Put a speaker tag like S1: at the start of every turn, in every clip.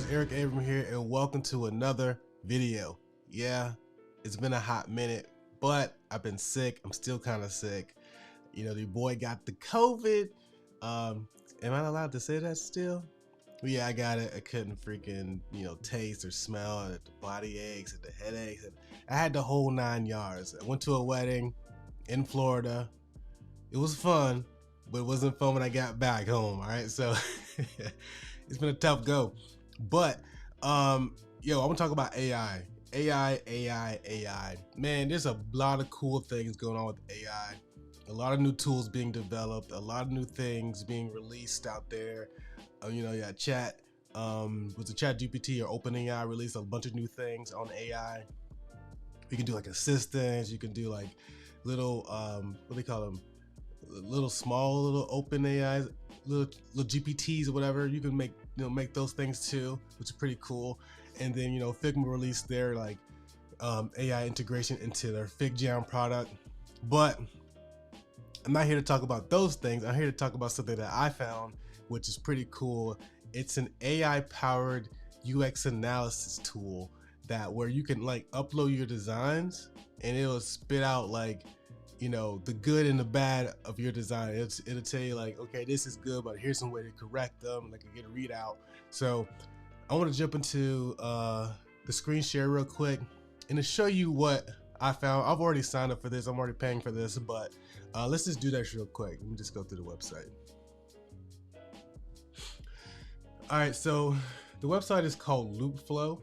S1: guys, Eric Abram here, and welcome to another video. Yeah, it's been a hot minute, but I've been sick. I'm still kind of sick. You know, the boy got the COVID. Am I allowed to say that still? Well, yeah, I got it. I couldn't freaking, taste or smell it. The body aches and the headaches. And I had the whole 9 yards. I went to a wedding in Florida. It was fun, but it wasn't fun when I got back home. All right, so it's been a tough go. But I want to talk about AI. AI. Man, there's a lot of cool things going on with AI. A lot of new tools being developed, a lot of new things being released out there. Chat was the Chat GPT or OpenAI released a bunch of new things on AI. You can do like assistants, you can do like little what do they call them? Little open AIs, little GPTs or whatever. You can make those things too, which is pretty cool. And then Figma released their like AI integration into their FigJam product. But I'm not here to talk about those things. I'm here to talk about something that I found, which is pretty cool. It's an AI powered UX analysis tool where you can like upload your designs and it'll spit out like the good and the bad of your design. It'll tell you like, okay, this is good, but here's some way to correct them, like get a readout. So I want to jump into the screen share real quick and to show you what I found. I've already signed up for this. I'm already paying for this, but let's just do that real quick. Let me just go through the website. All right, so the website is called Loopflow.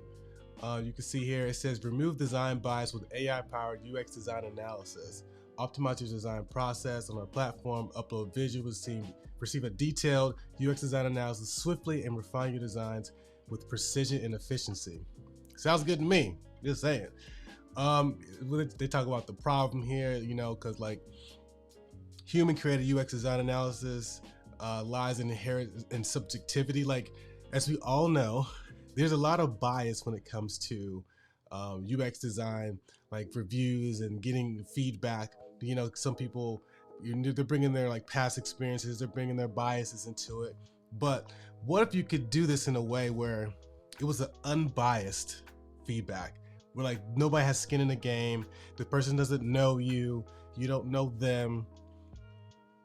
S1: You can see here, it says remove design bias with AI powered UX design analysis. Optimize your design process on our platform, upload visuals, receive a detailed UX design analysis swiftly, and refine your designs with precision and efficiency. Sounds good to me, just saying. They talk about the problem here, because like human created UX design analysis lies in inherent and subjectivity. Like, as we all know, there's a lot of bias when it comes to UX design, like reviews and getting feedback. Some people, they're bringing their like past experiences, they're bringing their biases into it. But what if you could do this in a way where it was an unbiased feedback, where like nobody has skin in the game, the person doesn't know you, you don't know them,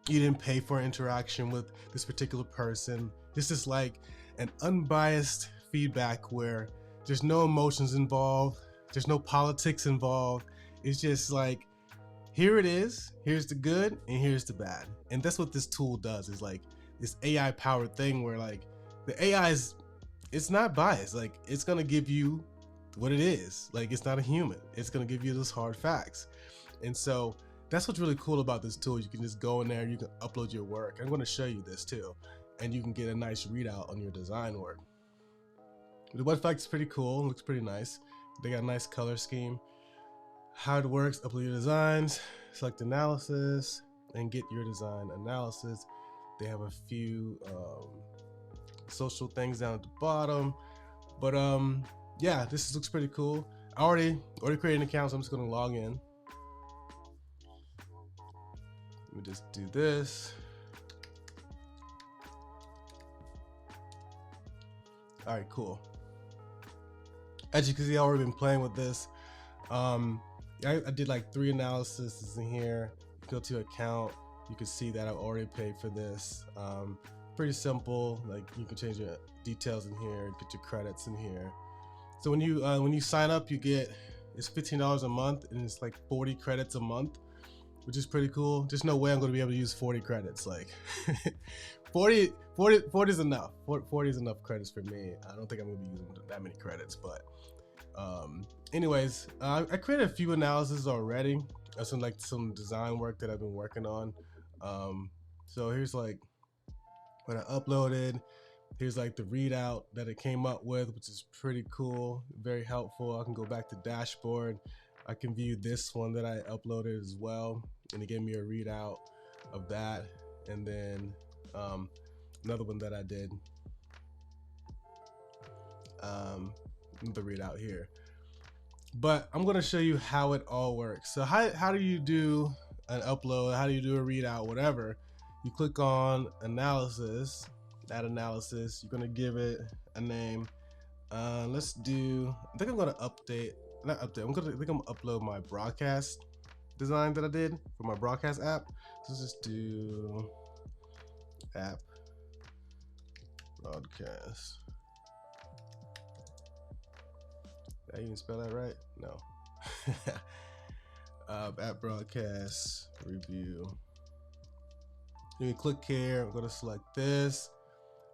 S1: you didn't pay for interaction with this particular person. This is like an unbiased feedback where there's no emotions involved, there's no politics involved. It's just like, here it is, here's the good and here's the bad. And that's what this tool does, is like this AI powered thing where like the AI it's not biased. Like, it's gonna give you what it is. Like, it's not a human, it's gonna give you those hard facts. And so that's what's really cool about this tool. You can just go in there, you can upload your work. I'm gonna show you this too, and you can get a nice readout on your design work. The website is pretty cool, looks pretty nice. They got a nice color scheme. How it works: upload your designs, select analysis, and get your design analysis. They have a few social things down at the bottom, but yeah, this looks pretty cool. I already created an account, so I'm just gonna log in. Let me just do this. All right, cool. As you can see, I've already been playing with this. I did like 3 analyses in here. Go to account, you can see that I've already paid for this. Pretty simple. Like, you can change your details in here, get your credits in here. So when you sign up, it's $15 a month, and it's like 40 credits a month, which is pretty cool. There's no way I'm going to be able to use 40 credits. Like 40 is enough. 40 is enough credits for me. I don't think I'm going to be using that many credits, but anyways, I created a few analyses already. Some design work that I've been working on. So here's like what I uploaded. Here's like the readout that it came up with, which is pretty cool, very helpful. I can go back to dashboard. I can view this one that I uploaded as well, and it gave me a readout of that. And then another one that I did, the readout here. But I'm going to show you how it all works. So how do you do an upload? How do you do a readout? Whatever. You click on analysis, add analysis. You're going to give it a name. Let's do, I think I'm gonna update, not update, I think I'm gonna upload my broadcast design that I did for my broadcast app. So let's just do app broadcast. Did I even spell that right? No. App broadcast review. You can click here. I'm going to select this.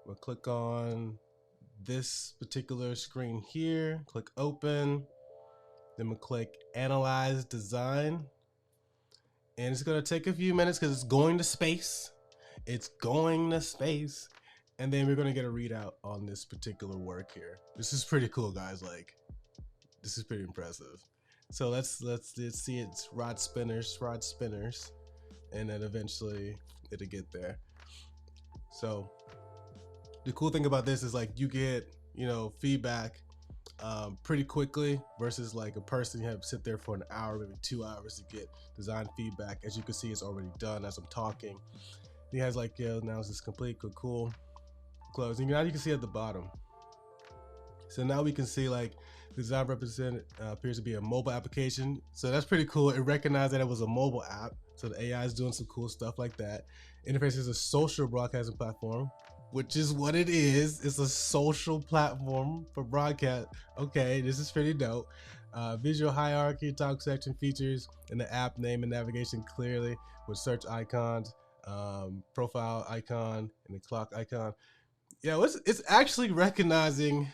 S1: We'll click on this particular screen here. Click open. Then we'll click analyze design. And it's going to take a few minutes because it's going to space. It's going to space. And then we're going to get a readout on this particular work here. This is pretty cool, guys. Like, this is pretty impressive. So let's see, it's rod spinners, and then eventually it'll get there. So the cool thing about this is like you get, you know, feedback pretty quickly versus like a person you have to sit there for an hour, maybe 2 hours to get design feedback. As you can see, it's already done as I'm talking. He has like, yeah, now it's complete, cool, close. And now you can see at the bottom. So now we can see like the design represented appears to be a mobile application. So that's pretty cool. It recognized that it was a mobile app. So the AI is doing some cool stuff like that. Interface is a social broadcasting platform, which is what it is. It's a social platform for broadcast. Okay, this is pretty dope. Visual hierarchy, talk section features in the app name and navigation clearly with search icons, profile icon, and the clock icon. Yeah, it's actually recognizing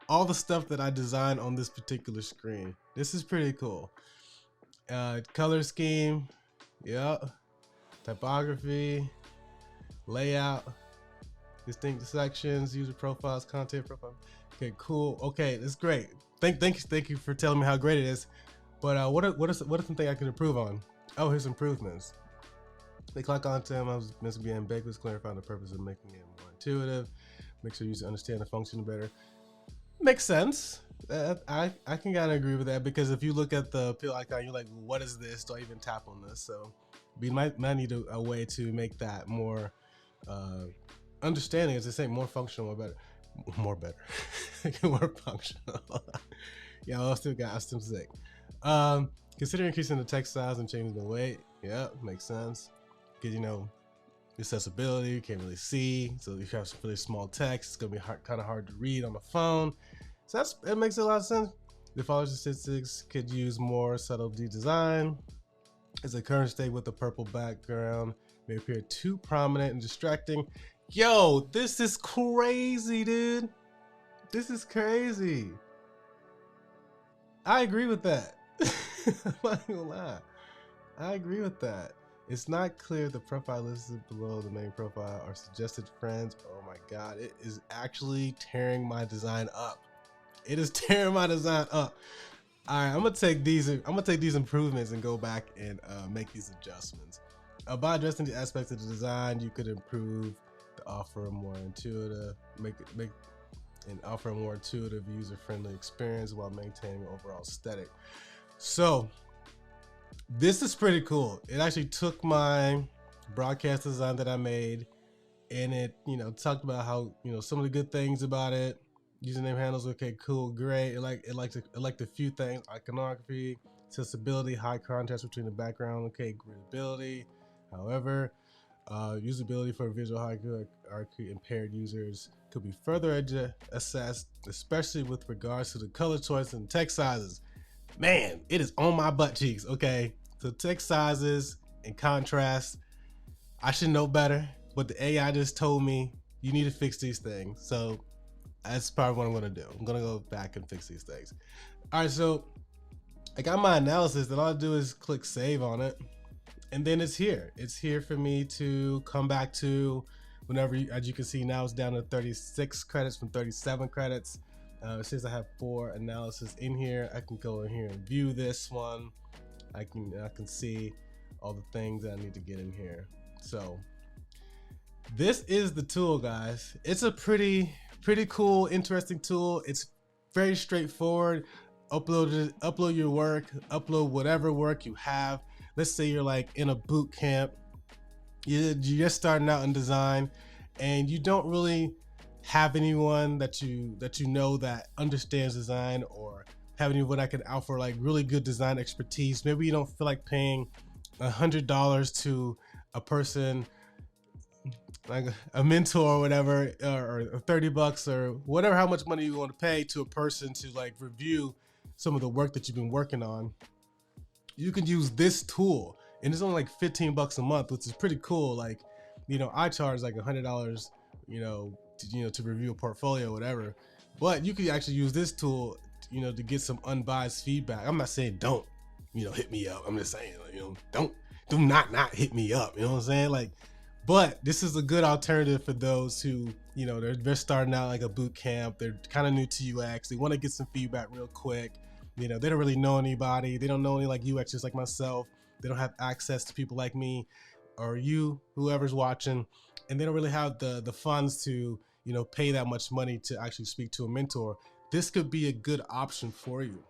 S1: all the stuff that I designed on this particular screen. This is pretty cool. Color scheme, yeah. Typography, layout, distinct sections, user profiles, content profile. Okay, cool. Okay, that's great. Thank you for telling me how great it is. But what are some things I can improve on? Oh, here's improvements. The clock content was meant to be ambiguous, clarifying the purpose of making it more intuitive. Make sure users understand the function better. Makes sense. I can kind of agree with that, because if you look at the pill icon, you're like, what is this? Do I even tap on this? So we might need a way to make that more understanding. As I say, more functional, more better, more functional. Yeah, I still sick. Consider increasing the text size and changing the weight. Yeah, makes sense. Because, you know, accessibility, you can't really see. So if you have some really small text, it's gonna be kind of hard to read on the phone. So it makes a lot of sense. The follower statistics could use more subtle design. As a current state with the purple background may appear too prominent and distracting. Yo, this is crazy, dude. This is crazy. I agree with that. I'm not gonna lie. I agree with that. It's not clear the profile listed below the main profile are suggested friends. Oh my God, it is actually tearing my design up. It is tearing my design up. All right, I'm gonna take these improvements and go back and make these adjustments. By addressing the aspects of the design, you could improve the offer a more intuitive, offer a more intuitive, user-friendly experience while maintaining overall aesthetic. So this is pretty cool. It actually took my broadcast design that I made, and it, you know, talked about how, you know, some of the good things about it. Username handles, okay, cool, great. It liked a few things: iconography, accessibility, high contrast between the background, okay, readability. However, usability for visual hierarchy impaired users could be further assessed, especially with regards to the color choice and text sizes. Man, it is on my butt cheeks. Okay, so text sizes and contrast, I should know better, but the AI just told me you need to fix these things. So that's probably what I'm gonna do. I'm gonna go back and fix these things. All right, so I got my analysis, and all I do is click save on it, and then it's here. It's here for me to come back to whenever. As you can see now, it's down to 36 credits from 37 credits. It says I have 4 analysis in here. I can go in here and view this one. I can see all the things that I need to get in here. So this is the tool, guys. It's a pretty cool, interesting tool. It's very straightforward. Upload your work, upload whatever work you have. Let's say you're like in a boot camp. You're just starting out in design, and you don't really have anyone that you know that understands design, or have anyone that can offer like really good design expertise. Maybe you don't feel like paying $100 to a person, like a mentor or whatever, or $30 or whatever, how much money you want to pay to a person to like review some of the work that you've been working on. You can use this tool, and it's only like $15 a month, which is pretty cool. Like, you know, I charge like $100, to review a portfolio or whatever, but you could actually use this tool, to get some unbiased feedback. I'm not saying don't, hit me up. I'm just saying, do not hit me up. You know what I'm saying? Like, but this is a good alternative for those who, they're starting out like a boot camp. They're kind of new to UX. They want to get some feedback real quick. They don't really know anybody. They don't know any like UXers like myself. They don't have access to people like me or you, whoever's watching, and they don't really have the funds to, pay that much money to actually speak to a mentor. This could be a good option for you.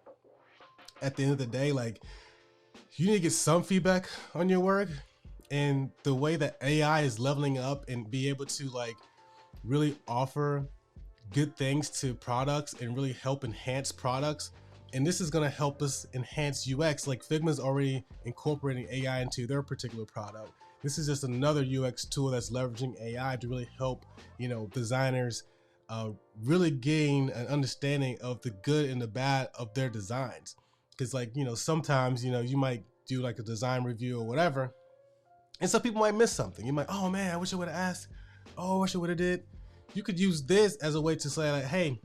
S1: At the end of the day, like, you need to get some feedback on your work, and the way that AI is leveling up and be able to like really offer good things to products and really help enhance products. And this is going to help us enhance UX. Like, Figma's already incorporating AI into their particular product. This is just another UX tool that's leveraging AI to really help, designers really gain an understanding of the good and the bad of their designs. Because like, sometimes, you might do like a design review or whatever, and some people might miss something. You might, oh man, I wish I would have asked. Oh, I wish I would have did. You could use this as a way to say like, hey,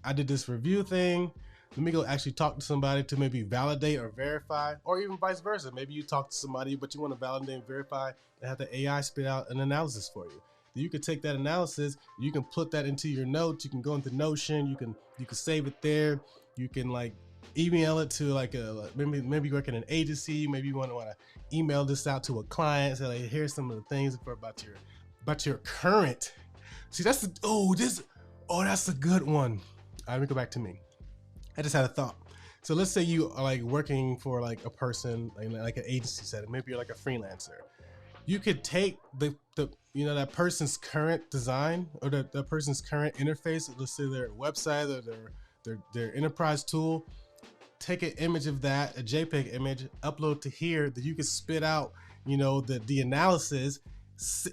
S1: I did this review thing. Let me go actually talk to somebody to maybe validate or verify, or even vice versa. Maybe you talk to somebody, but you want to validate and verify and have the AI spit out an analysis for you. Then you can take that analysis, you can put that into your notes. You can go into Notion. You can save it there. You can like email it to like maybe you work in an agency. Maybe you want to email this out to a client. Say like, here's some of the things about your current. See, that's a good one. All right, let me go back to me. I just had a thought. So let's say you are like working for like a person, like an agency setting. Maybe you're like a freelancer. You could take that person's current design, or that person's current interface. Let's say their website or their enterprise tool. Take an image of that, a JPEG image, upload to here. That you can spit out, the analysis.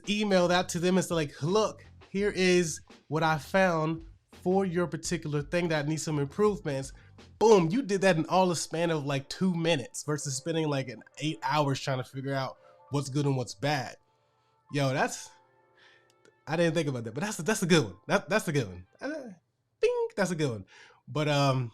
S1: Email that to them and say like, look, here is what I found for your particular thing that needs some improvements. Boom, you did that in all the span of like 2 minutes versus spending like 8 hours trying to figure out what's good and what's bad. Yo, I didn't think about that, but that's a good one. That's a good one. Bing, that's a good one. But and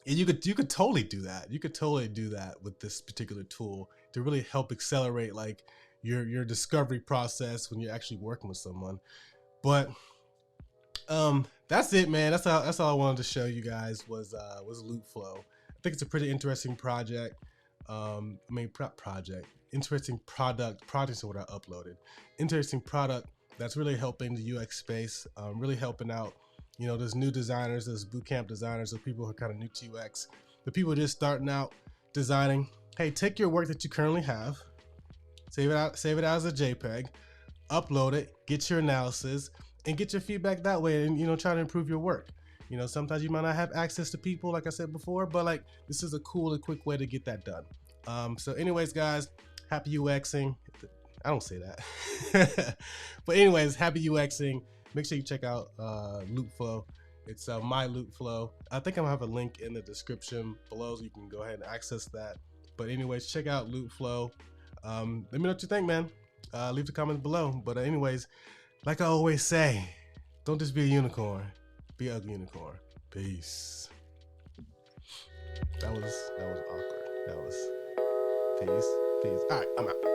S1: you could totally do that. You could totally do that with this particular tool to really help accelerate like your discovery process when you're actually working with someone. But that's it, man. That's all I wanted to show you guys was Loopflow. I think it's a pretty interesting project. Interesting product. Projects are what I uploaded. Interesting product that's really helping the UX space. Really helping out, there's new designers, there's bootcamp designers, there's people who are kind of new to UX. The people just starting out designing. Hey, take your work that you currently have, save it out as a JPEG, upload it, get your analysis, and get your feedback that way, and try to improve your work. Sometimes you might not have access to people, like I said before, but like this is a cool and quick way to get that done. So anyways, guys, happy UXing. I don't say that. But anyways, happy UXing. Make sure you check out Loopflow. It's my Loopflow. I think I'm gonna have a link in the description below so you can go ahead and access that. But anyways, check out Loopflow. Let me know what you think, man. Leave the comments below. But anyways, like I always say, don't just be a unicorn, be an ugly unicorn. Peace. That was awkward. That was peace. All right, I'm out.